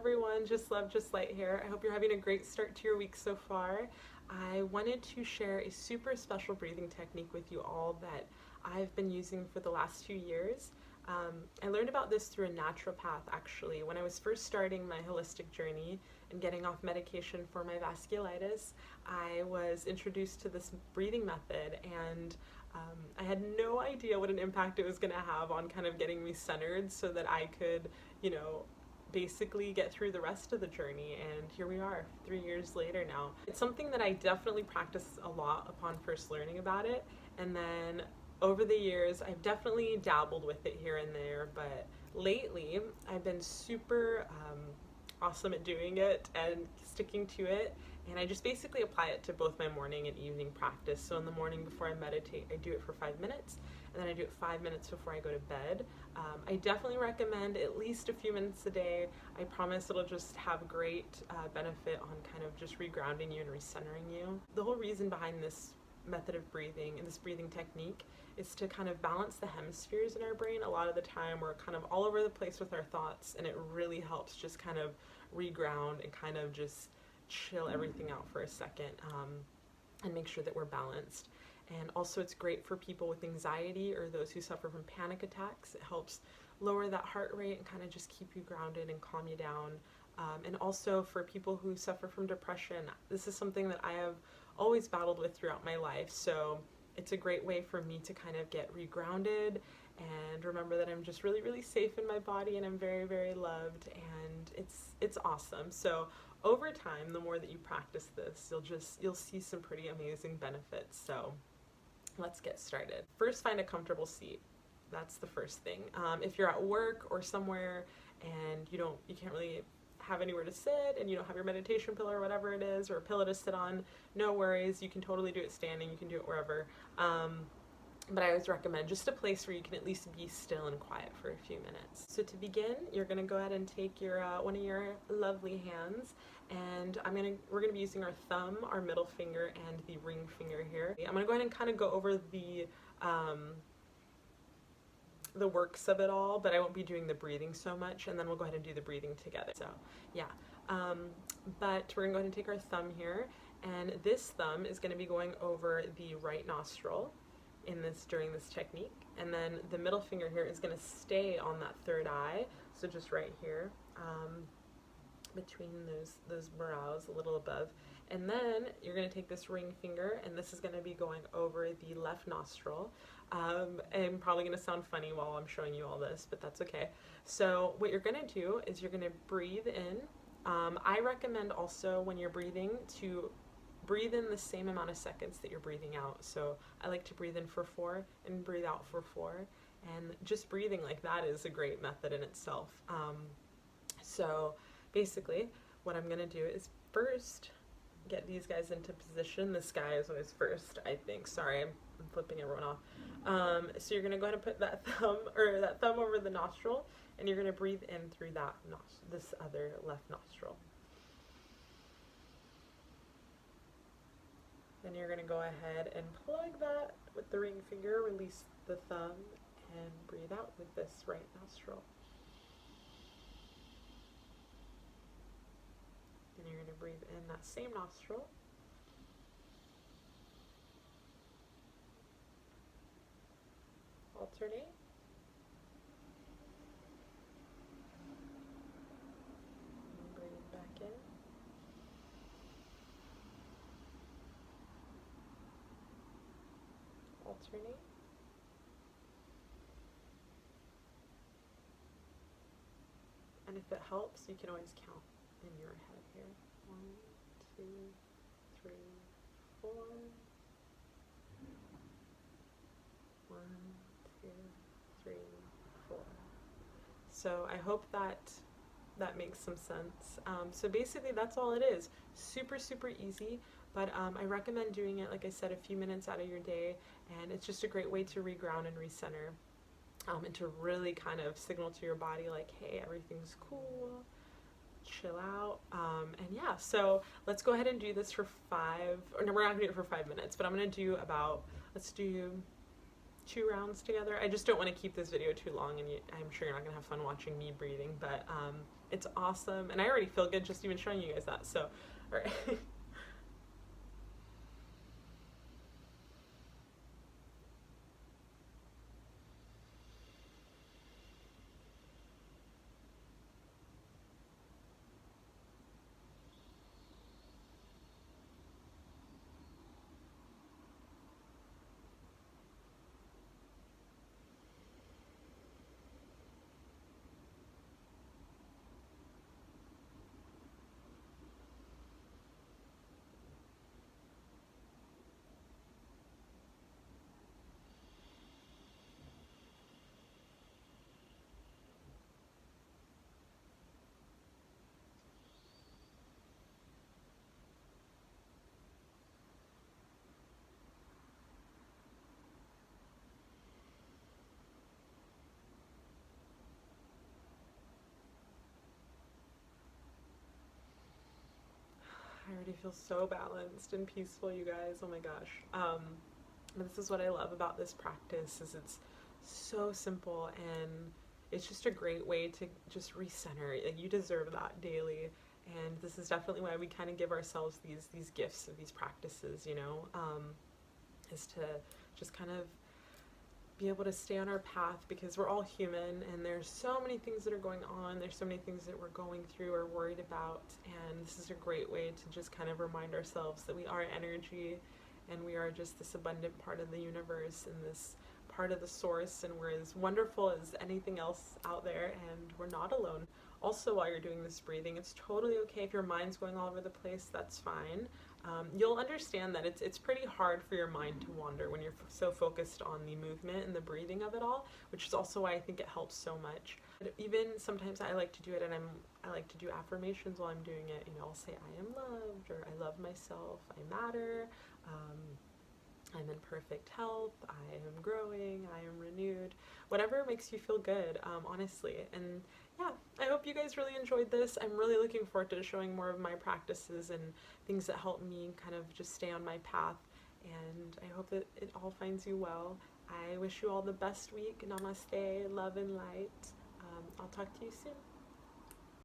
everyone, just love, just light here. I hope you're having a great start to your week so far. I wanted to share a super special breathing technique with you all that I've been using for the last few years. I learned about this through a naturopath actually. When I was first starting my holistic journey and getting off medication for my vasculitis, I was introduced to this breathing method, and I had no idea what an impact it was going to have on kind of getting me centered so that I could, basically get through the rest of the journey. And here we are 3 years later now. It's something that I definitely practiced a lot upon first learning about it, and then over the years I've definitely dabbled with it here and there, but lately I've been super awesome at doing it and sticking to it, and I just basically apply it to both my morning and evening practice. So in the morning before I meditate, I do it for 5 minutes, and then I do it 5 minutes before I go to bed. I definitely recommend at least a few minutes a day. I promise it'll just have great benefit on kind of just regrounding you and recentering you. The whole reason behind this method of breathing and this breathing technique is to kind of balance the hemispheres in our brain. A lot of the time we're kind of all over the place with our thoughts, and it really helps just kind of reground and kind of just chill everything out for a second, and make sure that we're balanced. And also it's great for people with anxiety or those who suffer from panic attacks. It helps lower that heart rate and kind of just keep you grounded and calm you down. And also for people who suffer from depression, this is something that I have always battled with throughout my life. So it's a great way for me to kind of get regrounded and remember that I'm just really, really safe in my body, and I'm very, very loved, and it's awesome. So over time, the more that you practice this, you'll see some pretty amazing benefits. So let's get started. First, find a comfortable seat. That's the first thing. If you're at work or somewhere and you can't really have anywhere to sit, and you don't have your meditation pillow or whatever it is, or a pillow to sit on, no worries. You can totally do it standing. You can do it wherever. But I always recommend just a place where you can at least be still and quiet for a few minutes. So to begin, you're going to go ahead and take your one of your lovely hands, and we're going to be using our thumb, our middle finger, and the ring finger here. I'm going to go ahead and kind of go over the works of it all, but I won't be doing the breathing so much, and then we'll go ahead and do the breathing together. So yeah, but we're going to go ahead and take our thumb here, and this thumb is going to be going over the right nostril during this technique, and then the middle finger here is going to stay on that third eye, so just right here, between those brows, a little above. And then you're going to take this ring finger, and this is going to be going over the left nostril. I'm probably going to sound funny while I'm showing you all this, but that's okay. So what you're going to do is you're going to breathe in. I recommend also when you're breathing to breathe in the same amount of seconds that you're breathing out. So I like to breathe in for 4 and breathe out for 4. And just breathing like that is a great method in itself. So basically what I'm going to do is first get these guys into position. This guy is always first, I think. Sorry, I'm flipping everyone off. So you're going to go ahead and put that thumb over the nostril, and you're going to breathe in through this other left nostril. Then you're going to go ahead and plug that with the ring finger, release the thumb, and breathe out with this right nostril. Then you're going to breathe in that same nostril. Alternate. And breathe back in. Alternate. And if it helps, you can always count in your head here. 1, 2, 3, 4. 1, 2, 3, 4. So I hope that makes some sense. So basically that's all it is. Super, super easy. But I recommend doing it, like I said, a few minutes out of your day, and it's just a great way to reground and recenter, and to really kind of signal to your body like, hey, everything's cool, chill out. And yeah, so let's go ahead and do this for 5, or no, we're not gonna do it for 5 minutes, but I'm gonna do let's do 2 rounds together. I just don't want to keep this video too long, and I'm sure you're not going to have fun watching me breathing, but it's awesome, and I already feel good just even showing you guys that, so, alright. I already feel so balanced and peaceful, you guys. Oh my gosh. This is what I love about this practice is it's so simple, and it's just a great way to just recenter. Like, you deserve that daily. And this is definitely why we kind of give ourselves these gifts of these practices, you know, is to just kind of be able to stay on our path, because we're all human and there's so many things that are going on, there's so many things that we're going through or worried about, and this is a great way to just kind of remind ourselves that we are energy and we are just this abundant part of the universe and this part of the source, and we're as wonderful as anything else out there, and we're not alone. Also, while you're doing this breathing, it's totally okay if your mind's going all over the place, that's fine. You'll understand that it's pretty hard for your mind to wander when you're so focused on the movement and the breathing of it all, which is also why I think it helps so much. But even sometimes I like to do it, and I like to do affirmations while I'm doing it. You know, I'll say I am loved, or I love myself, I matter, I'm in perfect health, I am growing, I am renewed, whatever makes you feel good, honestly. And yeah, I hope you guys really enjoyed this. I'm really looking forward to showing more of my practices and things that help me kind of just stay on my path, and I hope that it all finds you well. I wish you all the best week. Namaste, love and light. I'll talk to you soon.